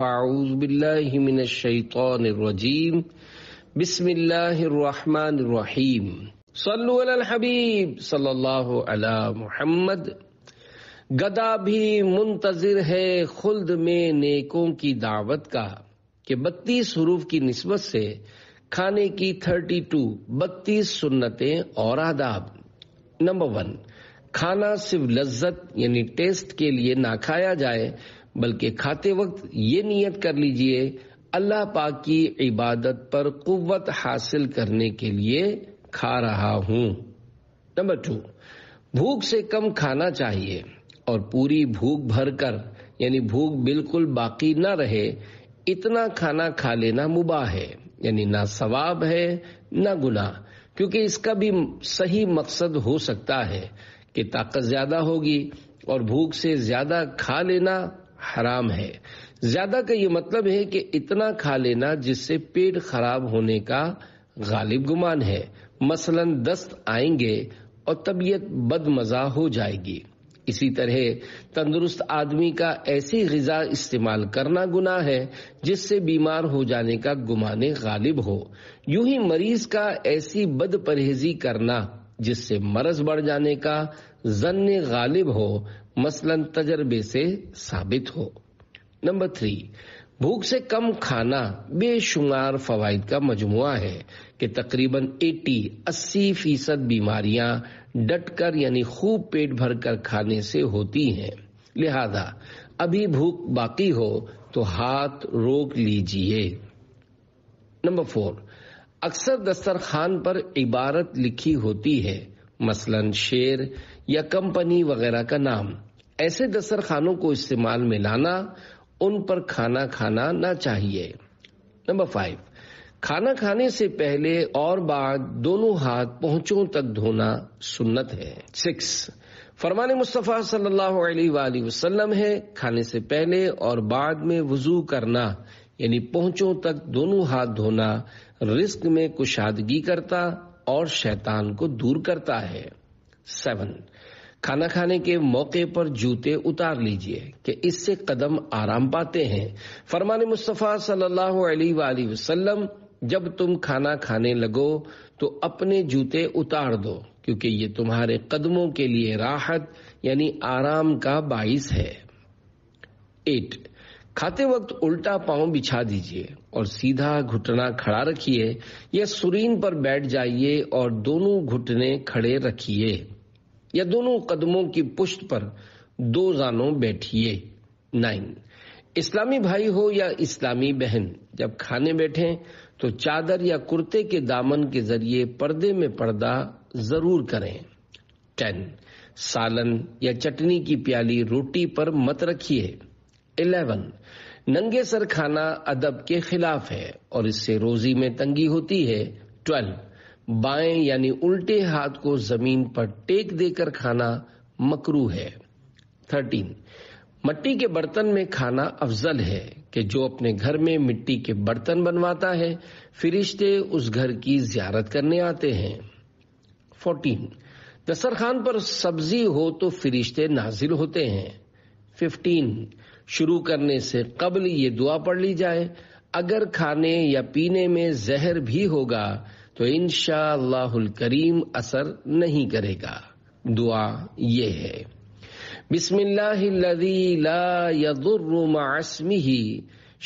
اعوذ باللہ من الشیطان الرجیم بسم اللہ الرحمن الرحیم صلو علی الحبیب صلی اللہ علی محمد۔ گدھا بھی منتظر ہے خلد میں نیکوں کی دعوت کا، کہ 32 حروف کی نسبت سے کھانے کی 32 سنتیں اور آداب۔ نمبر 1، کھانا صرف لذت یعنی ٹیسٹ کے لیے نہ کھایا جائے، بلکہ کھاتے وقت یہ نیت کر لیجئے اللہ پاک کی عبادت پر قوت حاصل کرنے کے لیے کھا رہا ہوں۔ نمبر 2، بھوک سے کم کھانا چاہیے اور پوری بھوک بھر کر یعنی بھوک بالکل باقی نہ رہے اتنا کھانا کھا لینا مباح ہے، یعنی نہ ثواب ہے نہ گناہ، کیونکہ اس کا بھی صحیح مقصد ہو سکتا ہے کہ طاقت زیادہ ہوگی، اور بھوک سے زیادہ کھا لینا حرام ہے۔ زیادہ کا یہ مطلب ہے کہ اتنا کھا لینا جس سے پیٹ خراب ہونے کا غالب گمان ہے، مثلا دست آئیں گے اور طبیعت بد مزہ ہو جائے گی۔ اسی طرح تندرست آدمی کا ایسی غذا استعمال کرنا گناہ ہے جس سے بیمار ہو جانے کا گمان غالب ہو۔ یوں ہی مریض کا ایسی بد پرہیزی کرنا جس سے مرض بڑھ جانے کا ظن غالب ہو، مثلا تجربے سے ثابت ہو۔ نمبر 3، بھوک سے کم کھانا بے شمار فوائد کا مجموعہ ہے کہ تقریباً 80% بیماریاں ڈٹ کر یعنی خوب پیٹ بھر کر کھانے سے ہوتی ہیں، لہذا ابھی بھوک باقی ہو تو ہاتھ روک لیجئے۔ نمبر 4، اکثر دسترخوان پر عبارت لکھی ہوتی ہے، مثلا شعر یا کمپنی وغیرہ کا نام۔ ایسے دسترخوانوں کو استعمال میں لانا، ان پر کھانا کھانا نہ چاہیے۔ نمبر 5، کھانا کھانے سے پہلے اور بعد دونوں ہاتھ پہنچوں تک دھونا سنت ہے۔ 6، فرمان مصطفیٰ صلی اللہ علیہ وآلہ وسلم ہے، کھانے سے پہلے اور بعد میں وضو کرنا یعنی پہنچوں تک دونوں ہاتھ دھونا رزق میں کشادگی کرتا اور شیطان کو دور کرتا ہے۔ 7، کھانا کھانے کے موقع پر جوتے اتار لیجئے کہ اس سے قدم آرام پاتے ہیں۔ فرمان مصطفیٰ صلی اللہ علیہ وآلہ وسلم، جب تم کھانا کھانے لگو تو اپنے جوتے اتار دو، کیونکہ یہ تمہارے قدموں کے لیے راحت یعنی آرام کا باعث ہے۔ 8، کھاتے وقت الٹا پاؤں بچھا دیجئے اور سیدھا گھٹنا کھڑا رکھیے یا سرین پر بیٹھ جائیے اور دونوں گھٹنے کھڑے رکھیے، یا دونوں قدموں کی پشت پر 2 زانوں بیٹھیے۔ 9، اسلامی بھائی ہو یا اسلامی بہن، جب کھانے بیٹھیں تو چادر یا کرتے کے دامن کے ذریعے پردے میں پردہ ضرور کریں۔ 10، سالن یا چٹنی کی پیالی روٹی پر مت رکھیے۔ 11، ننگے سر کھانا ادب کے خلاف ہے اور اس سے روزی میں تنگی ہوتی ہے۔ 12، بائیں یعنی الٹے ہاتھ کو زمین پر ٹیک دے کر کھانا مکروہ ہے۔ 13، مٹی کے برتن میں کھانا افضل ہے کہ جو اپنے گھر میں مٹی کے برتن بنواتا ہے فرشتے اس گھر کی زیارت کرنے آتے ہیں۔ 14، دسترخوان پر سبزی ہو تو فرشتے نازل ہوتے ہیں۔ 15، شروع کرنے سے قبل یہ دعا پڑھ لی جائے، اگر کھانے یا پینے میں زہر بھی ہوگا تو انشاءاللہ الکریم اثر نہیں کرے گا۔ دعا یہ ہے: بسم اللہ الذی لا یضر مع اسمہ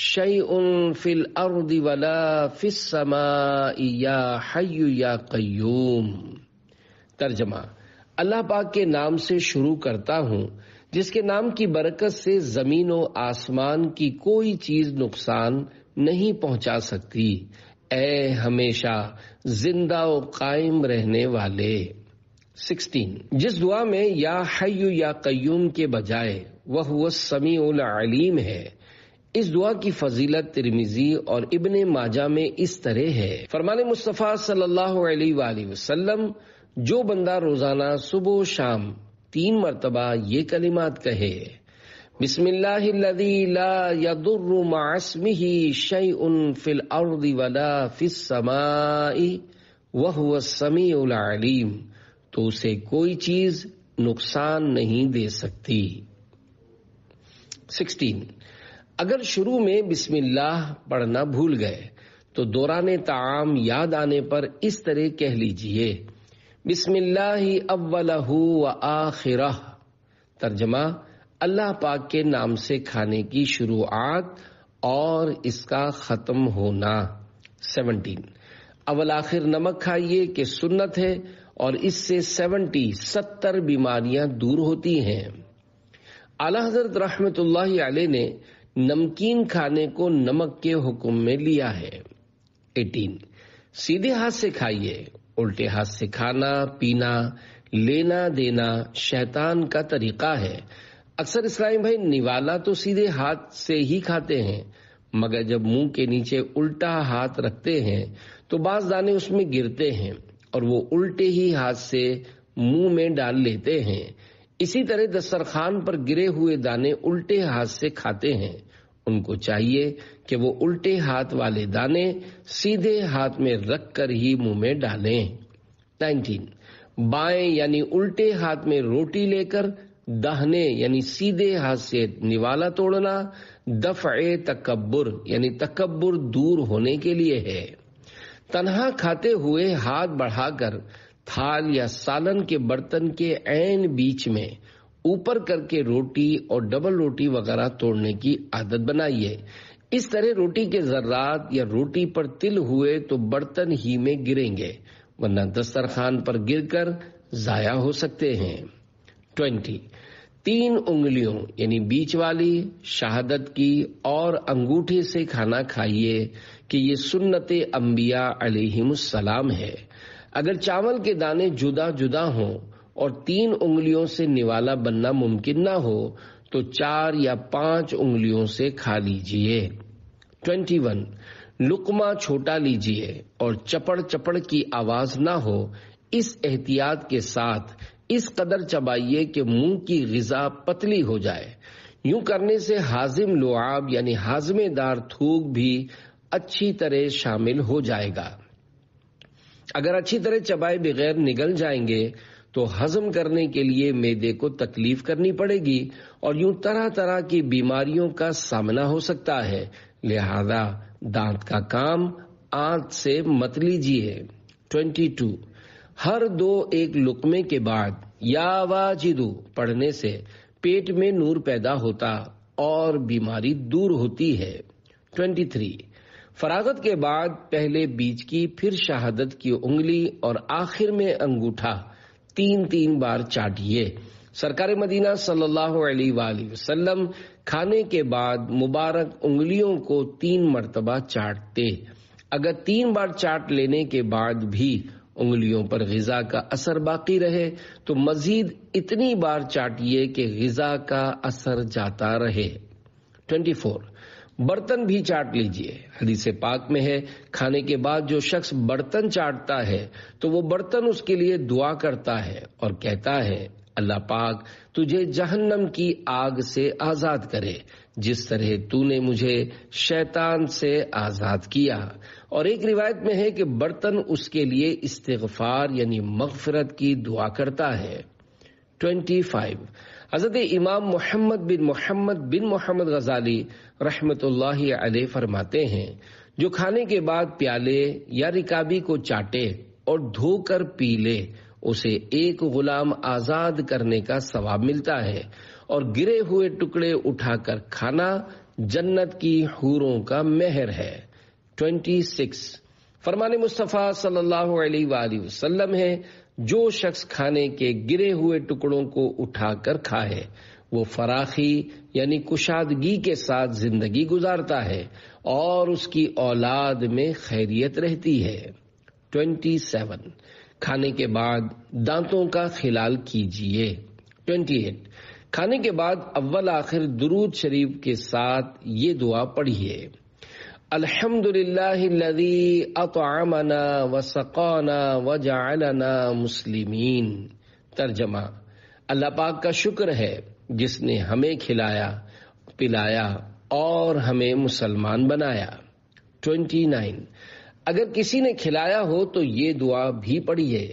شیء فی الارض ولا فی السماء یا حی یا قیوم۔ ترجمہ: اللہ پاک کے نام سے شروع کرتا ہوں جس کے نام کی برکت سے زمین و آسمان کی کوئی چیز نقصان نہیں پہنچا سکتی، اے ہمیشہ زندہ و قائم رہنے والے۔ 16، جس دعا میں یا حی یا قیوم کے بجائے وَهُوَ السَّمِيعُ الْعَلِيمُ ہے، اس دعا کی فضیلت ترمذی اور ابن ماجہ میں اس طرح ہے۔ فرمان مصطفیٰ صلی اللہ علیہ وآلہ وسلم، جو بندہ روزانہ صبح و شام 3 مرتبہ یہ کلمات کہے: بسم اللہ الذی لا یضر مع اسمہ شیء فی الارض ولا فی السماء وہو السمیع العلیم، تو اسے کوئی چیز نقصان نہیں دے سکتی۔ 16، اگر شروع میں بسم اللہ پڑھنا بھول گئے تو دوران طعام یاد آنے پر اس طرح کہہ لیجئے بسم اللہ اولہ و آخرہ۔ ترجمہ: اللہ پاک کے نام سے کھانے کی شروعات اور اس کا ختم ہونا۔ 17 اول آخر نمک کھائیے کہ سنت ہے اور اس سے 70 بیماریاں دور ہوتی ہیں۔ اعلیٰ حضرت رحمت اللہ علیہ نے نمکین کھانے کو نمک کے حکم میں لیا ہے۔ 18 سیدھے ہاتھ سے کھائیے، الٹے ہاتھ سے کھانا پینا لینا دینا شیطان کا طریقہ ہے۔ اکثر اسلامی بھائی نوالا تو سیدھے ہاتھ سے ہی کھاتے ہیں، مگر جب منہ کے نیچے الٹا ہاتھ رکھتے ہیں تو بعض دانے اس میں گرتے ہیں اور وہ الٹے ہی ہاتھ سے منہ میں ڈال لیتے ہیں۔ اسی طرح دسترخوان پر گرے ہوئے دانے الٹے ہاتھ سے کھاتے ہیں، ان کو چاہیے کہ وہ الٹے ہاتھ والے دانے سیدھے ہاتھ میں رکھ کر ہی منہ میں ڈالیں۔ 19 بائیں یعنی الٹے ہاتھ میں روٹی لے کر داہنے یعنی سیدھے ہاتھ سے نوالا توڑنا دفع تکبر یعنی تکبر دور ہونے کے لیے ہے۔ تنہا کھاتے ہوئے ہاتھ بڑھا کر تھال یا سالن کے برتن کے عین بیچ میں اوپر کر کے روٹی اور ڈبل روٹی وغیرہ توڑنے کی عادت بنائیے۔ اس طرح روٹی کے ذرات یا روٹی پر تل ہوئے تو برتن ہی میں گریں گے، ورنہ دسترخوان پر گر کر ضائع ہو سکتے ہیں۔ 20 3 انگلیوں یعنی بیچ والی، شہادت کی اور انگوٹھے سے کھانا کھائیے کہ یہ سنت انبیاء علیہم السلام ہے۔ اگر چاول کے دانے جدا جدا ہوں اور 3 انگلیوں سے نوالا بننا ممکن نہ ہو تو 4 یا 5 انگلیوں سے کھا لیجئے۔ 21 لقمہ چھوٹا لیجئے اور چپڑ چپڑ کی آواز نہ ہو، اس احتیاط کے ساتھ اس قدر چبائیے کہ منہ کی غذا پتلی ہو جائے۔ یوں کرنے سے ہاضم لعاب یعنی ہاضمے دار تھوک بھی اچھی طرح شامل ہو جائے گا۔ اگر اچھی طرح چبائے بغیر نگل جائیں گے تو ہضم کرنے کے لیے معدے کو تکلیف کرنی پڑے گی اور یوں طرح طرح کی بیماریوں کا سامنا ہو سکتا ہے، لہذا دانت کا کام آنت سے مت لیجیے۔ 22 ہر 2 لقمے کے بعد یا واجدو پڑھنے سے پیٹ میں نور پیدا ہوتا اور بیماری دور ہوتی ہے۔ 23 فراغت کے بعد پہلے بیچ کی پھر شہادت کی انگلی اور آخر میں انگوٹھا 3 بار چاٹیے۔ سرکار مدینہ صلی اللہ علیہ وآلہ وسلم کھانے کے بعد مبارک انگلیوں کو 3 مرتبہ چاٹتے۔ اگر 3 بار چاٹ لینے کے بعد بھی انگلیوں پر غذا کا اثر باقی رہے تو مزید اتنی بار چاٹیے کہ غذا کا اثر جاتا رہے۔ 24 برتن بھی چاٹ لیجئے۔ حدیث پاک میں ہے کھانے کے بعد جو شخص برتن چاٹتا ہے تو وہ برتن اس کے لیے دعا کرتا ہے اور کہتا ہے اللہ پاک تجھے جہنم کی آگ سے آزاد کرے جس طرح تو نے مجھے شیطان سے آزاد کیا۔ اور ایک روایت میں ہے کہ برتن اس کے لیے استغفار یعنی مغفرت کی دعا کرتا ہے۔ 25 حضرت امام محمد بن محمد غزالی رحمت اللہ علیہ فرماتے ہیں جو کھانے کے بعد پیالے یا رکابی کو چاٹے اور دھو کر پی لے اسے ایک غلام آزاد کرنے کا ثواب ملتا ہے، اور گرے ہوئے ٹکڑے اٹھا کر کھانا جنت کی حوروں کا مہر ہے۔ 26 فرمان مصطفیٰ صلی اللہ علیہ وآلہ وسلم ہے جو شخص کھانے کے گرے ہوئے ٹکڑوں کو اٹھا کر کھائے وہ فراخی یعنی کشادگی کے ساتھ زندگی گزارتا ہے اور اس کی اولاد میں خیریت رہتی ہے۔ 27 کھانے کے بعد دانتوں کا خلال کیجیے۔ 28 کھانے کے بعد اول آخر درود شریف کے ساتھ یہ دعا پڑھیے الحمدللہ الذی اطعمنا وسقانا وجعلنا مسلمین۔ ترجمہ اللہ پاک کا شکر ہے جس نے ہمیں کھلایا پلایا اور ہمیں مسلمان بنایا۔ 29 اگر کسی نے کھلایا ہو تو یہ دعا بھی پڑھیے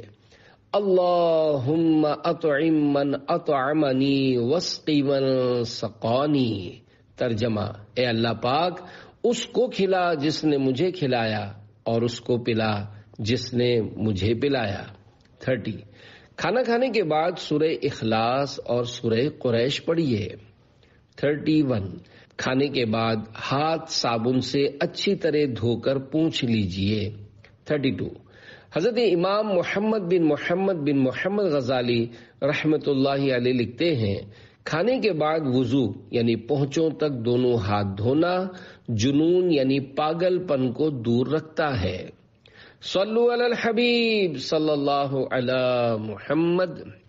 اللہم اطعم من اطعمنی واسقی من سقانی۔ ترجمہ: اے اللہ پاک، اس کو کھلا جس نے مجھے کھلایا اور اس کو پلا جس نے مجھے پلایا۔ 30 کھانا کھانے کے بعد سورہ اخلاص اور سورہ قریش پڑھیے۔ 31 کھانے کے بعد ہاتھ صابن سے اچھی طرح دھو کر پونچھ لیجئے۔ 32 حضرت امام محمد بن محمد غزالی رحمت اللہ علیہ لکھتے ہیں، کھانے کے بعد وضو یعنی پہنچوں تک دونوں ہاتھ دھونا جنون یعنی پاگل پن کو دور رکھتا ہے۔ صلو علی الحبیب صلی اللہ علی محمد۔